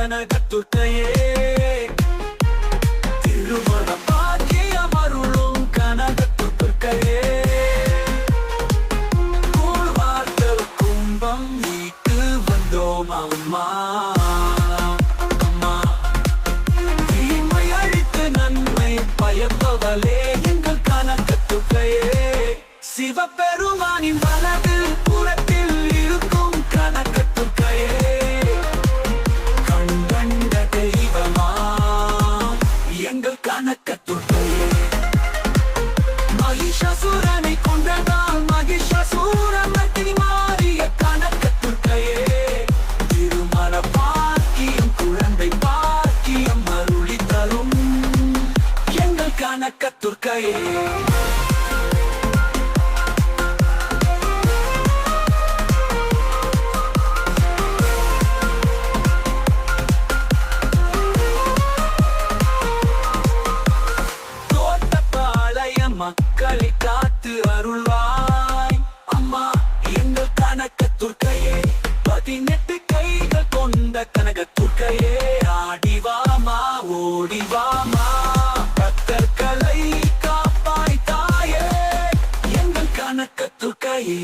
கனகத்துர்க்கையே திருமண பாக்கியம் அருளும் கனகத்துர்க்கையே கூழ்வார்த்தல் கும்பம் மீட்டு வந்தோம் அம்மா அம்மா தீமை அழித்து நன்மை பயப்பவளே எங்கள் கனகத்துர்க்கையே சிவபெருமானின் வலது புறத்தில் இருக்கும் கனகத்துர்க்கையே கண்கண்ட தெய்வமா எங்கள் கனகத்துர்க்கையே மகிஷாசுரனை கொன்றதால் மகிஷாசுரமர்த்தினி மாறிய கனகத்துர்க்கையே திருமண பாக்கியம் குழந்தை பாக்கியம் அருளி தரும் எங்கள் கனகத்துர்க்கையே மக்களை காத்து அருள்வாய் அம்மா எங்கள் கனகத்துர்க்கையே 18 கைகள் கொண்ட கனகத்துர்க்கையே ஆடிவாமா ஓடிவாமா பக்தர்களை காப்பாய் தாயே எங்கள் கனகத்துர்க்கையே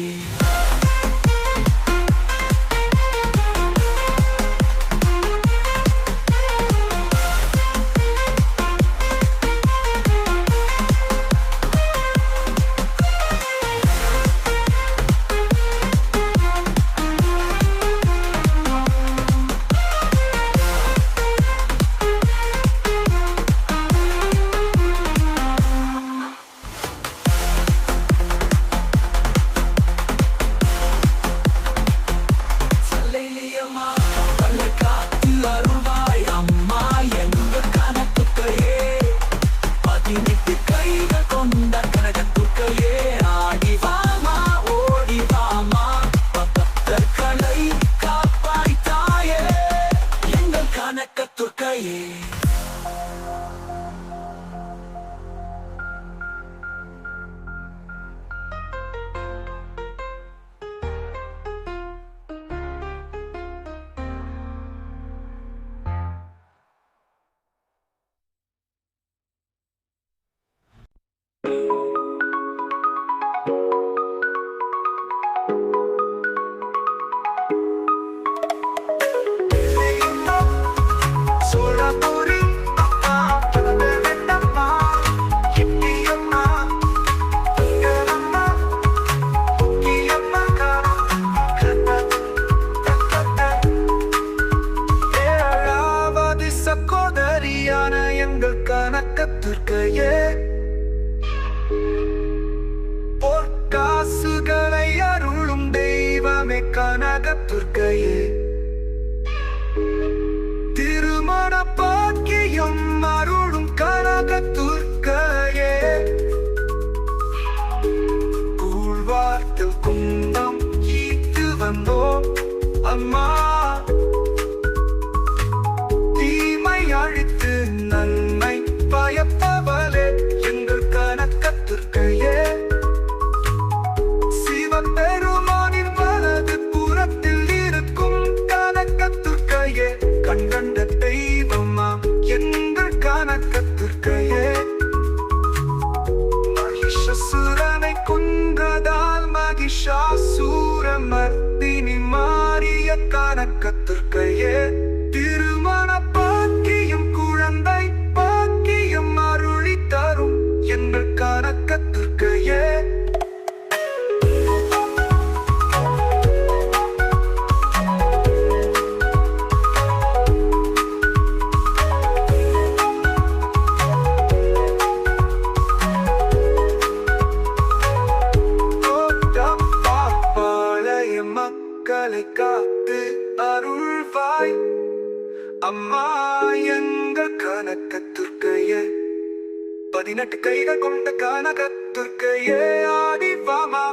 கனகத்துர்க்கையே பொற்காசுகளை அருளும் தெய்வமே கனகத்துர்க்கையே திருமண பாக்கியம் அருளும் கனகத்துர்க்கையே கூழ்வார்த்தல் குந்தம் ஈட்டு வந்தோம் அம்மா தீமை அழித்து நன்மை பயப்பவளே எங்கள் கனகத்துர்க்கையே சிவபெருமானின் வலது புறத்தில் இருக்கும் கனகத்துர்க்கையே கண்கண்ட தெய்வமா எங்கள் கனகத்துர்க்கையே மகிஷாசுரனை கொன்றதால் மகிஷாசுரமர்த்தினி மாறிய கனகத்துர்க்கையே திருமண பாக்கியம் குழந்தை பாக்கியம் அருளி தரும் எங்கள் கனகத்துர்க்கையே மக்களை காத்து அருள்வாய் அம்மா எங்கள் கனகத்துர்க்கையே 18 கைகள் கொண்ட கனகத்துர்க்கையே ஆடிவாமா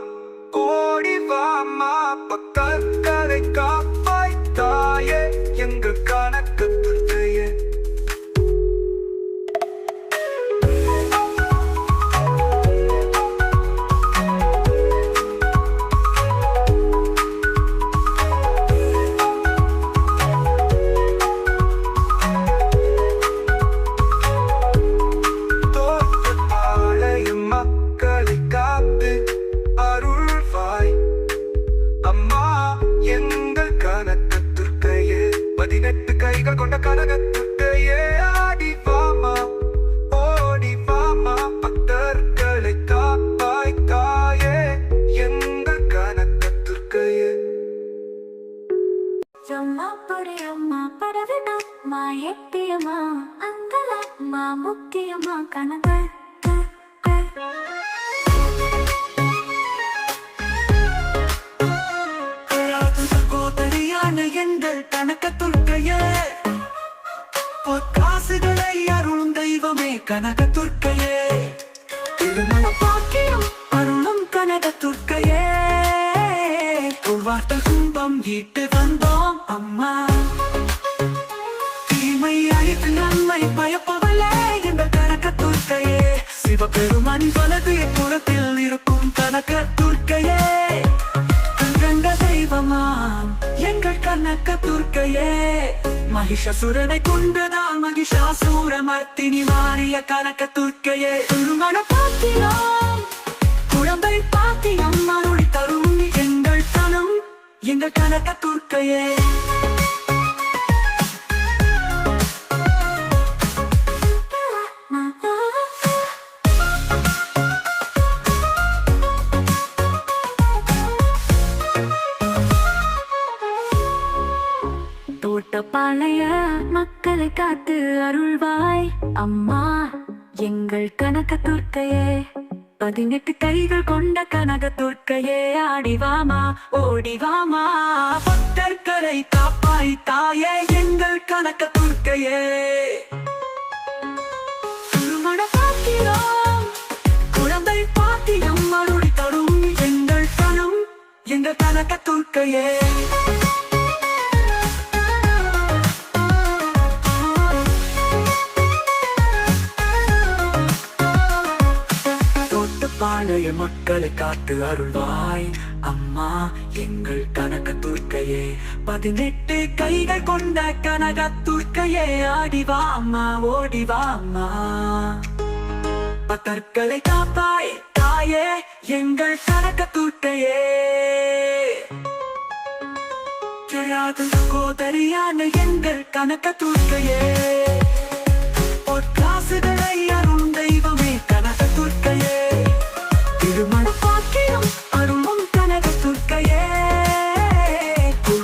ஓடிவாமா பக்தர்களை காப்பாய் தாயே எங்கள் கனகத்துர்க்கையே 18 கைகள் கொண்ட கனகத்துர்க்கையே ஆடி வாமா ஓடி வாமா பக்தர்களை காப்பாய் தாயே எங்கள் கனகத்துர்க்கையே. அம்மா பொடியம்மா பரவிடம்மா எட்டியம்மா அங்கலம்மா முக்கியம்மா கனக சகோதரியான எங்கள் கனகத்துர்க்கையே காசுகளை அருளும் தெய்வமே கனகத்துர்க்கையே. திருமண பாக்கியம் அருளும் கனகத்துர்க்கையே. வார்த்தை கும்பம் ஈட்டு வந்தோம் அம்மா தீமை அழித்து நன்மை பயப்பவளே எங்கள் கனகத்துர்க்கையே. சிவபெருமான் வலது புறத்தில் இருக்கும் கனகத்துர்க்கையே. கண்கண்ட தெய்வமாம் எங்கள் கனகத்துர்க்கையே. மகிஷாசுரனை கொண்டுதான் மகிஷாசூரமர்த்தினி மாறிய கனகத்துர்க்கையே. திருமண பாத்திரம் குழந்தை பாத்தியம் அருளி தரும் எங்கள் தனம் எங்கள் கனகத்துர்க்கையே. தோட்டப்பாளைய மக்களை காத்து அருள்வாய் அம்மா எங்கள் கனகத்துர்க்கையே. 18 கைகள் கொண்ட கனகத்துர்க்கையே ஆடிவாமா ஓடிவாமா பக்தர்களை காப்பாய் தாயே எங்கள் கனகத்துர்க்கையே. திருமண பாத்திரம் குழந்தை பாத்தியம் அருளி தரும் எங்கள் கனம் எங்கள் கனகத்துர்க்கையே. பாளைய மக்களை காத்து அருள்வாய் அம்மா எங்கள் கனகத்துர்க்கையே. 18 கைகள் கொண்ட கனகத்துர்க்கையே ஆடிவா அம்மா ஓடிவா அம்மா பக்தர்களை காப்பாய் தாயே எங்கள் கனகத்துர்க்கையே. சகோதரியான எங்கள் கனகத்துர்க்கையே. காசுகளை அருளும் தெய்வமே கனகத்துர்க்கையே. திருமண பாக்கியம் அருளும் கனகத்துர்க்கையே.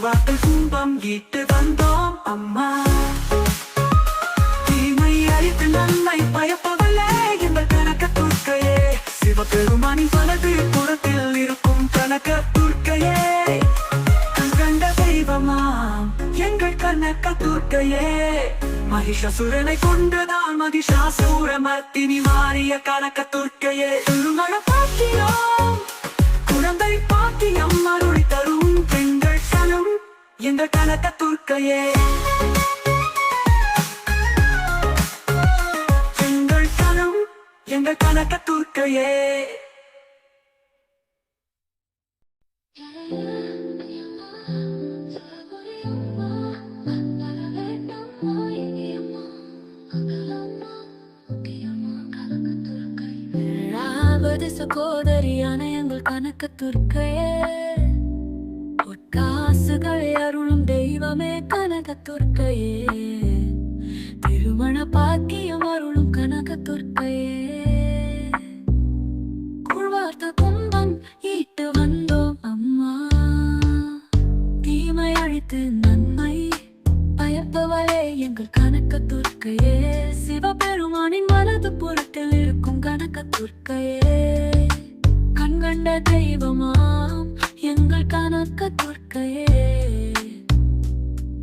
வார்த்தை கும்பம் ஈட்டு வந்தோம் அம்மா தீமை அழித்து நன்மை பயப்பவளே எங்கள் கனகத்துர்க்கையே. சிவபெருமானின் வலது புறத்தில் இருக்கும் கனகத்துர்க்கையே. கண்கண்ட தெய்வமாம் எங்கள் கனகத்துர்க்கையே. மகிஷாசுரனை கொண்டுதான் மகிஷாசூரமர்த்தினி மாறிய கனகத்துர்க்கையே. திருமண பாக்கியம் குழந்தை பாக்கியம் அருளி தரும் பெண்கள் சனம் எங்கள் கனகத்துர்க்கையே. எங்கள் சனம் எங்கள் கனகத்துர்க்கையே. சகோதரியான எங்கள் கனகத்துர்க்கையே. காசுகளை அருளும் தெய்வமே கனகத்துர்க்கையே. திருமண பாக்கியம் அருளும் கனகத்துர்க்கையே. குழ்வார்த்த கும்பம் ஈட்டு வந்தோம் அம்மா தீமை அழித்து நன்மை பயப்பவளே எங்கள் கனகத்துர்க்கையே. சிவபெருமானின் வலது புறத்தில் இருக்கும் கனகத்துர்க்கையே. கண்கண்ட தெய்வமாம் எங்கள் கனகத்துர்க்கையே.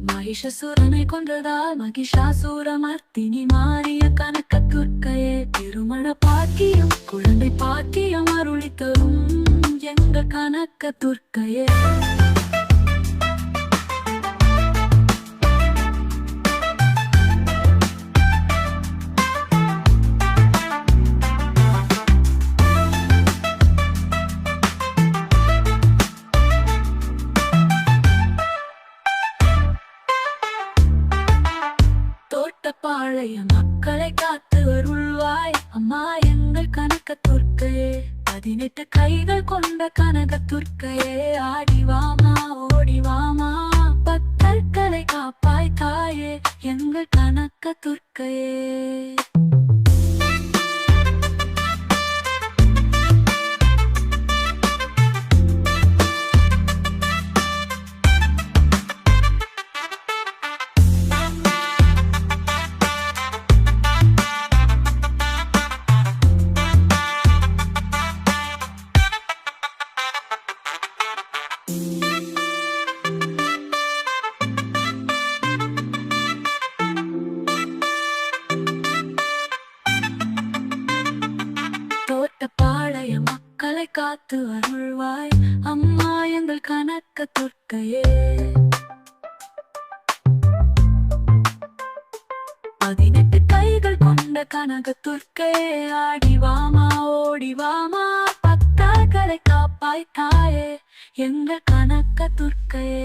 மகிஷாசுரனை கொன்றதால் மகிஷாசூரமர்த்தினி மாறிய கனகத்துர்க்கையே. திருமண பாக்கியம் குழந்தை பாக்கியம் அருளி தரும் எங்கள் கனகத்துர்க்கையே. தோட்டப்பாளைய மக்களை காத்து அருள்வாய் அம்மா எங்கள் கனகத்துர்க்கையே. 18 கைகள் கொண்ட கனகத்துர்க்கையே ஆடிவாமா ஓடிவாமா பக்தர்களை காப்பாய் எங்கள் கனக துர்க்கையே. தோட்டப்பாளைய மக்களை காத்து அருள்வாய் அம்மா எங்கள் கனக துர்க்கையே. 18 கைகள் கொண்ட கனக துர்க்கையே, ஆடிவாமா ஓடிவாமா பக்தர்களை காப்பாய் தாயே எங்கள் கனக துர்க்கையே.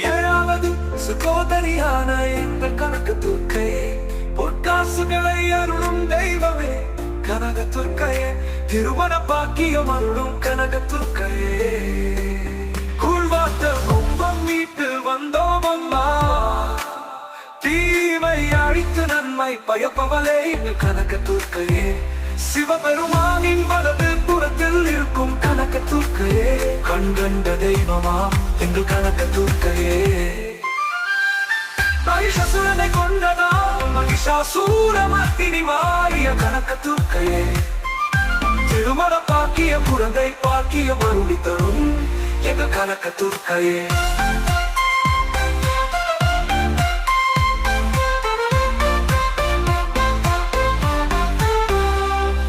ஏழாவது சுகோதரியான எங்கள் கனக துர்க்கையே, பொற்காசுகளை அருளும் தெய்வமே கனக துர்க்கையே, திருமண பாக்கியம் அருளும் கனக துர்க்கையே. கூழ்வார்த்த கும்பம் மீட்டு வந்தோம் அம்மா, தீமை அழித்து நன்மை பயப்பவளே எங்கள் கனக துர்க்கையே. சிவபெருமானின் வலது புறத்தில் இருக்கும் கனக துர்க்கையே, கண்கண்ட தெய்வமா எங்கள் கனக துர்க்கையே. மகிஷாசுரனை கொண்டதா மகிஷாசூரமர்த்தினி மாறிய கனக துர்க்கையே, திருமண பாக்கிய குழந்தை பாக்கியம் அருளி தரும் எங்கள் கனக துர்க்கையே.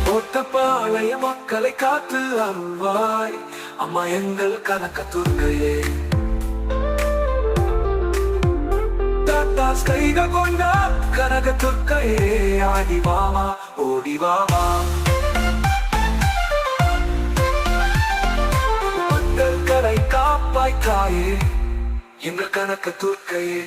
தோட்டப்பாளைய மக்களை காத்து அருள்வாய் அம்மா எங்கள் கனக துர்க்கையே. தாத்தாஸ் கைகள் கொண்ட கனக துர்க்கையே, ஆடிவாமா ஓடிவாமா பக்தர்களை காப்பாய் தாயே எங்கள் கனக துர்க்கையே.